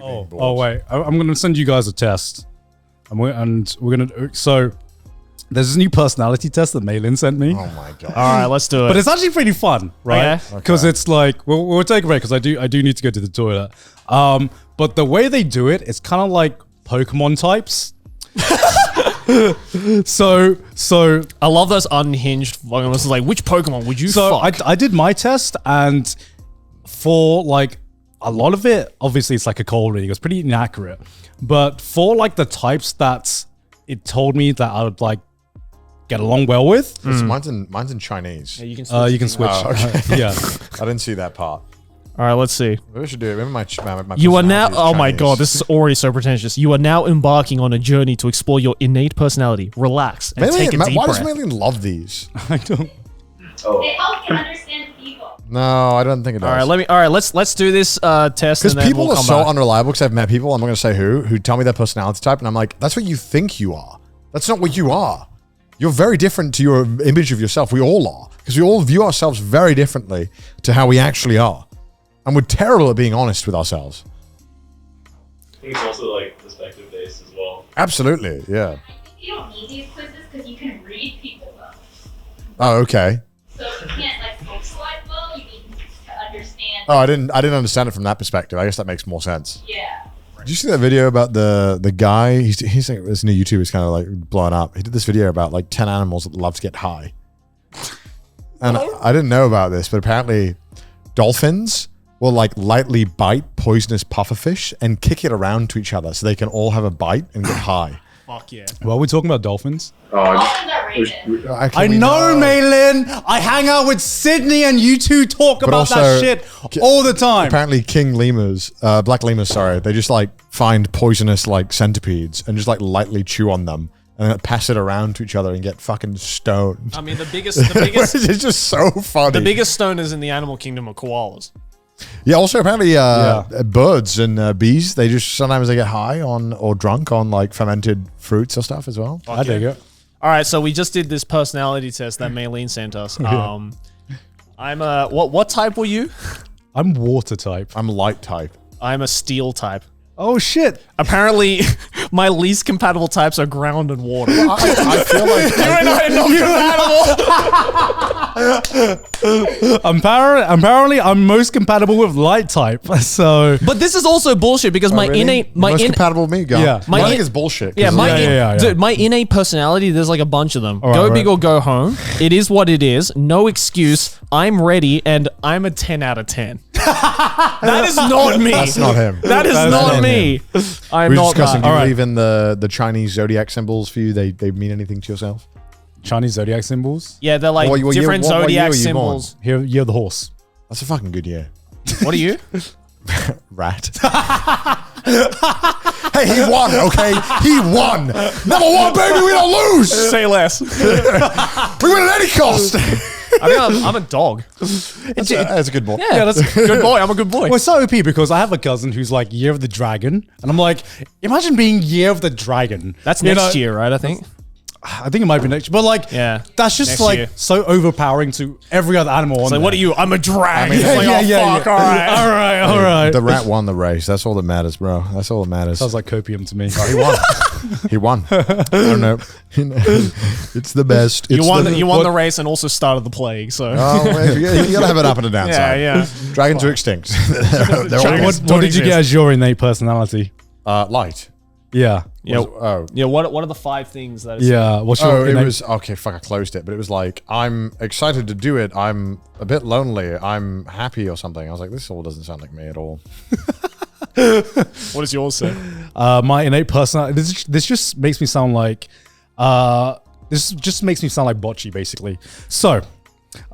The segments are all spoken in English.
being bored. Oh wait, I'm gonna send you guys a test, and we're gonna. So there's this new personality test that Maylin sent me. Oh my god! All right, let's do it. But it's actually pretty fun, right? Because it's like we'll take a break because I do need to go to the toilet. But the way they do it, it's kind of like Pokemon types. so I love those unhinged fucking. It's like, which Pokemon would you? Fuck? I did my test, and for like a lot of it, obviously it's like a cold reading. It was pretty inaccurate, but for like the types that it told me that I would like get along well with. Mine's in Chinese. Yeah, you can switch. You can switch. Oh, okay. Yeah. I didn't see that part. All right, let's see. Maybe we should do it. Remember my You are now. personality is Oh my Chinese. god, this is already so pretentious. You are now embarking on a journey to explore your innate personality. Relax and take a deep Why breath. does Maylin love these? I don't. They help you understand people. No, I don't think it does. All right, let's do this test. Because and then people we'll are come so back. unreliable. Because I've met people, I'm not going to say who tell me their personality type, and I'm like, that's what you think you are. That's not what you are. You're very different to your image of yourself. We all are, because we all view ourselves very differently to how we actually are, and we're terrible at being honest with ourselves. I think it's also like perspective based as well. Absolutely, yeah. You don't need these quizzes because you can read people well. Oh, okay. So if you can't like socialize well, you need to understand. Oh, I didn't understand it from that perspective. I guess that makes more sense. Yeah. Did you see that video about the guy? He's like, this new YouTube is kind of like blowing up. He did this video about like 10 animals that love to get high. And I didn't know about this, but apparently dolphins will like lightly bite poisonous pufferfish and kick it around to each other so they can all have a bite and get high. Fuck yeah. Well, we're talking about dolphins. Dolphins are racist. Actually, I we know, Maylin. I hang out with Sydney, and you two talk about also, that shit all the time. Apparently king lemurs, black lemurs, sorry, they just like find poisonous like centipedes and just like lightly chew on them and then pass it around to each other and get fucking stoned. I mean, the biggest It's just so funny. the biggest stoners in the animal kingdom are koalas. Yeah, also apparently birds and bees, they just sometimes they get high on or drunk on like fermented fruits or stuff as well. I dig it. All right, so we just did this personality test that Maylene sent us. I'm a what type were you? I'm water type. I'm light type. I'm a steel type. Oh shit. Apparently, my least compatible types are ground and water. I feel like Apparently, I'm most compatible with light type. So, But this is also bullshit because my innate most compatible with me, go. Yeah. I think in- it's bullshit. Yeah, Yeah. dude, my innate personality, there's like a bunch of them. All Go right, big right. or go home. It is what it is. No excuse. I'm ready, and I'm a 10 out of 10. That is not me. That's not him. That is That's not not me. I'm We were not discussing, that. do you All right. believe in the Chinese zodiac symbols for you? They mean anything to yourself? Chinese zodiac symbols. Yeah, they're like What year- different what year zodiac were you born? symbols. Here, you're the horse. That's a fucking good year. What are you? Rat. Hey, he won, okay? He won. Number one, baby, we don't lose. Say less. We win at any cost. I think I'm a dog. That's a good boy. Yeah, that's a good boy. I'm a good boy. Well, it's so OP because I have a cousin who's like Year of the Dragon, and I'm like, imagine being Year of the Dragon. That's You next know, year, right? I think. I think it might be next year, but like, Yeah, that's just next like year. so overpowering to every other animal. It's on like, what are there. you? I'm a dragon. I mean, It's like, yeah. All right. all right. The rat won the race. That's all that matters, bro. That's all that matters. Sounds like copium to me. He won. He won. I don't know. It's the best. You It's won. the- You won the race and also started the plague. So. Oh, well, you gotta have it up and a down yeah, side. yeah. Dragons are extinct. They're all Dragons- gone. What did you get as your innate personality? Light. Yeah. Yeah. Oh. Yeah. What are the 5 things that? Is Yeah. What's your Oh, it innate? was okay. Fuck, I closed it, but it was like I'm excited to do it. I'm a bit lonely. I'm happy or something. I was like, this all doesn't sound like me at all. What does yours say? My innate personality. This just makes me sound like. This just makes me sound like bocce, basically. So,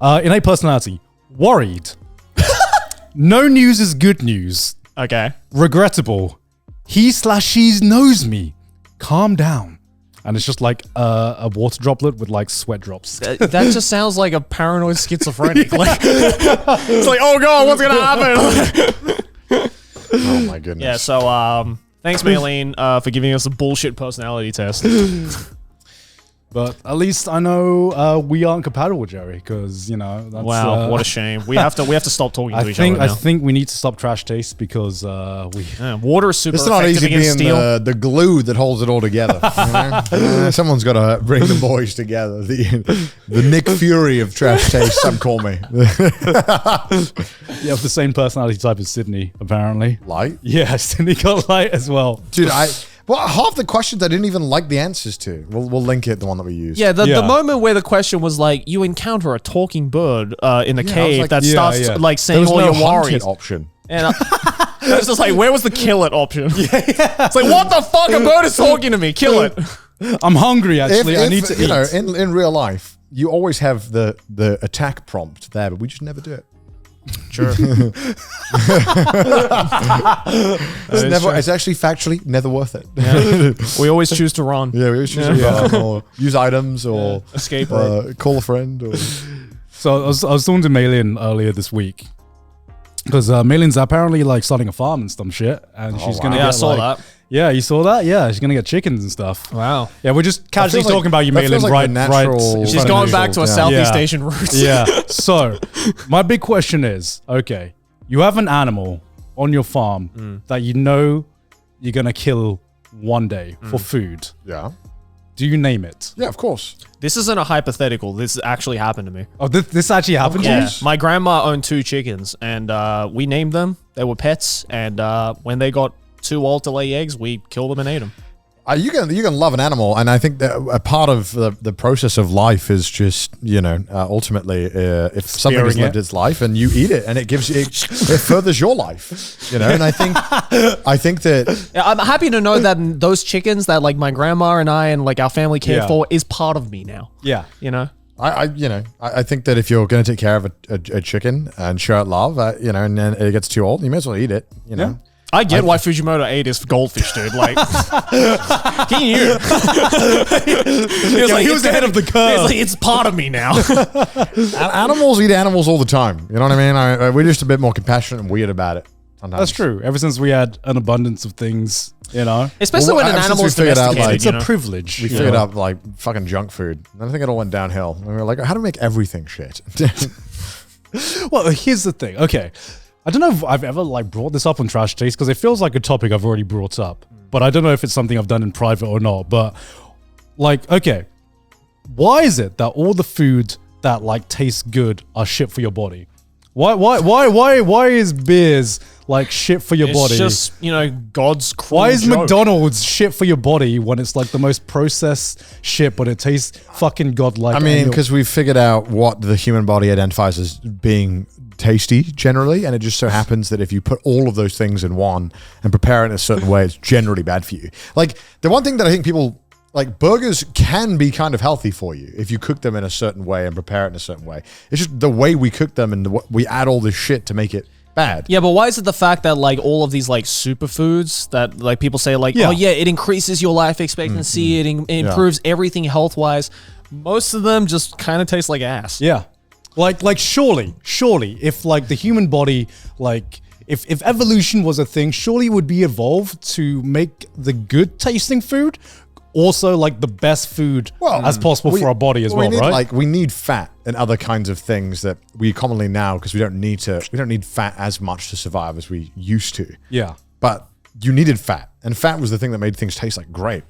innate personality. Worried. No news is good news. Okay. Regrettable. He/she knows me. Calm down. And it's just like a water droplet with like sweat drops. That just sounds like a paranoid schizophrenic. Like, it's like, oh god, what's gonna happen? Oh my goodness. Yeah. So, thanks, Maylene, for giving us a bullshit personality test. But at least I know we aren't compatible, Jerry, because that's, Wow, what a shame. We have to stop talking to each other now. I think we need to stop trash taste because we. Yeah, water is super It's not effective easy against being steel. the glue that holds it all together. Someone's got to bring the boys together. The Nick Fury of trash taste, some call me. You have the same personality type as Sydney, apparently. Light? Yeah, Sydney got light as well. Dude, half the questions I didn't even like the answers to. We'll link it, the one that we used. Yeah, the Yeah. moment where the question was like, you encounter a talking bird in the I was cave like, that yeah, starts yeah. like There saying was all no your hunt worries. it option. And I was just like, where was the kill it option? It's like, what the fuck? A bird is talking to me. Kill it. I'm hungry, actually. I need to you eat. know, in real life, you always have the attack prompt there, but we just never do it. Sure. It's actually factually never worth it. We always choose to run. Yeah, we always choose to run or use items or Escape rope. call a friend. Or So I was talking to Maylin earlier this week because Maylin's apparently like starting a farm and some shit, and she's gonna Yeah, I get saw like, that. Yeah, you saw that? Yeah, she's gonna get chickens and stuff. Wow. Yeah, we're just casually feels like- talking about you, that feels Maylin, like the right? natural- in She's front of going me. back to her Yeah. Southeast Yeah. Asian roots. Yeah. So, my big question is, okay, you have an animal on your farm that you know you're gonna kill one day for food. yeah, Do you name it? yeah, of course. This isn't a hypothetical. This actually happened to me. Oh, this actually happened to you? Yeah. My grandma owned 2 chickens, and we named them. They were pets, and when they got too old to lay eggs, we killed them and ate them. You can love an animal, and I think that a part of the process of life is just ultimately if something has Spearing lived it. its life and you eat it, and it gives you it furthers your life, and I think that Yeah, I'm happy to know that those chickens that like my grandma and I and like our family cared Yeah. for is part of me now. Yeah. You know? I think that if you're going to take care of a chicken and show it love, and then it gets too old, you may as well eat it. Yeah. I get why Fujimoto ate his goldfish, dude. Like, he knew. He was ahead of the curve. He was like, it's part of me now. Animals eat animals all the time. You know what I mean? We're just a bit more compassionate and weird about it. Sometimes. That's true. Ever since we had an abundance of things, Especially Well, when an since animal we is figured out, domesticated. like, it's you a know? privilege. We figured out like fucking junk food. And I think it all went downhill. And we were like, how do we make everything shit? Well, here's the thing. Okay. I don't know if I've ever like brought this up on Trash Taste because it feels like a topic I've already brought up, but I don't know if it's something I've done in private or not. But like, okay, why is it that all the food that like tastes good are shit for your body? Why is beers like shit for your It's body? just, God's cruel Why is joke. McDonald's shit for your body when it's like the most processed shit, but it tastes fucking godlike? I mean, because we've figured out what the human body identifies as being tasty generally, and it just so happens that if you put all of those things in one and prepare it in a certain way, it's generally bad for you. Like, the one thing that I think people like, burgers can be kind of healthy for you if you cook them in a certain way and prepare it in a certain way. It's just the way we cook them and we add all this shit to make it bad. Yeah, but why is it the fact that like all of these like superfoods that like people say like, Yeah. oh yeah, it increases your life expectancy, it improves everything health wise. Most of them just kind of taste like ass. yeah, like surely, if like the human body, like if evolution was a thing, surely it would be evolved to make the good tasting food also like the best food as possible for our body as well, we need, right? Like, we need fat and other kinds of things that we commonly now, because we don't need fat as much to survive as we used to. yeah. But you needed fat, and fat was the thing that made things taste like great.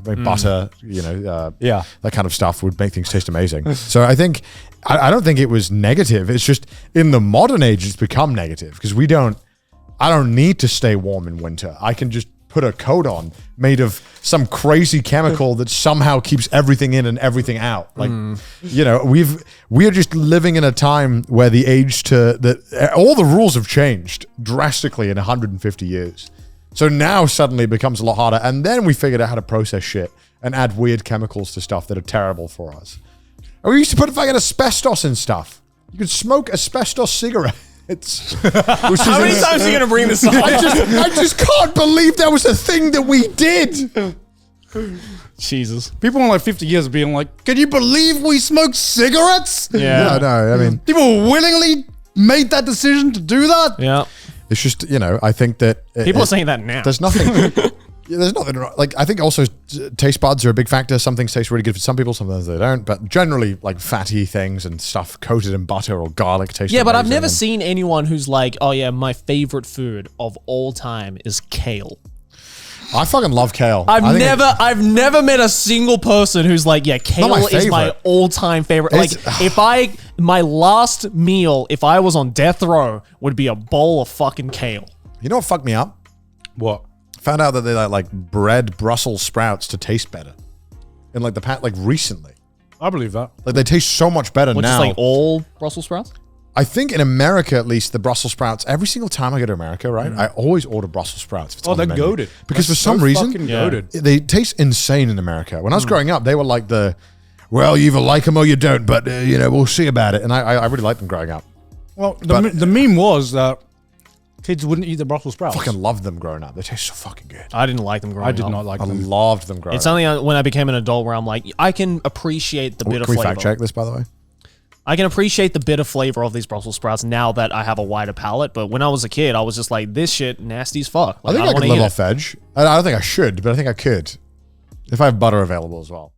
Like butter, Yeah. that kind of stuff would make things taste amazing. So I think, I don't think it was negative. It's just in the modern age, it's become negative because I don't need to stay warm in winter. I can just put a coat on made of some crazy chemical that somehow keeps everything in and everything out. Like, we are just living in a time where all the rules have changed drastically in 150 years. So now suddenly it becomes a lot harder. And then we figured out how to process shit and add weird chemicals to stuff that are terrible for us. And we used to put fucking asbestos in stuff. You could smoke asbestos cigarettes. How many times are you gonna bring this up? I just can't believe that was a thing that we did. Jesus. People in like 50 years being like, can you believe we smoke cigarettes? Yeah. No, I mean, People willingly made that decision to do that? Yeah. it's just, I think that People are saying that now. there's nothing. Yeah, there's nothing wrong. Like, I think also taste buds are a big factor. Some things taste really good for some people, sometimes they don't. But generally, like fatty things and stuff coated in butter or garlic taste. Yeah, but I've amazing. never seen anyone who's like, oh yeah, my favorite food of all time is kale. I fucking love kale. I've I think never met a single person who's like, yeah, kale my is my favorite. all-time favorite. Like, my last meal, if I was on death row, would be a bowl of fucking kale. You know what fucked me up? What? Found out that they like bred Brussels sprouts to taste better. In like like recently. I believe that. Like they taste so much better Which now. is like all Brussels sprouts? I think in America, at least, the Brussels sprouts, every single time I go to America, right, I always order Brussels sprouts. if it's Oh, on the they're menu. goaded. Because for some reason, fucking goated. they taste insane in America. When I was growing up, they were like well, you either like them or you don't, but, we'll see about it. And I really liked them growing up. Well, the meme was that kids wouldn't eat the Brussels sprouts. Fucking loved them growing up. They taste so fucking good. I didn't like them growing up. I did not like I them. loved them growing It's up. only when I became an adult where I'm like, I can appreciate the bit of Can we flavor. fact check this, by the way? I can appreciate the bitter flavor of these Brussels sprouts now that I have a wider palate. But when I was a kid, I was just like, this shit nasty as fuck. I Like, think I don't could wanna live eat off veg. I don't think I should, but I think I could. If I have butter available as well.